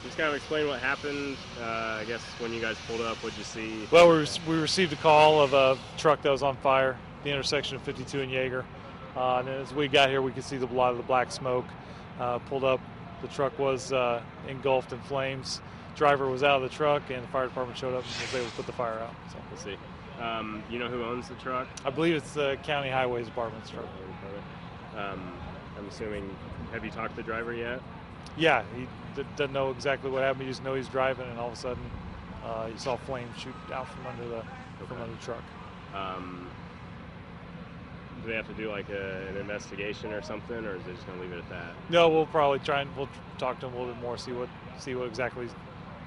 Just kind of explain what happened. I guess when you guys pulled up, what'd you see? Well, we received a call of a truck that was on fire at the intersection of 52 and Yeager. And as we got here, we could see a lot of the black smoke. Pulled up, the truck was engulfed in flames. Driver was out of the truck, and the fire department showed up and was able to put the fire out. So. Let's see. You know who owns the truck? I believe it's the County Highways Department's truck. I'm assuming. Have you talked to the driver yet? Yeah, he doesn't know exactly what happened. He just knows he's driving, and all of a sudden, he saw flames shoot out from under the truck. Do they have to do like an investigation or something, or is they just gonna leave it at that? No, we'll probably we'll talk to him a little bit more, see what exactly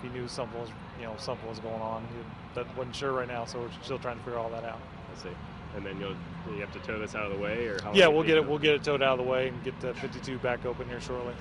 he knew something was going on. That wasn't sure right now, so we're still trying to figure all that out. I see. And then you have to tow this out of the way, or how? Yeah, we'll get it towed out of the way and get the 52 back open here shortly.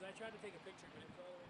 I tried to take a picture, but it was all the way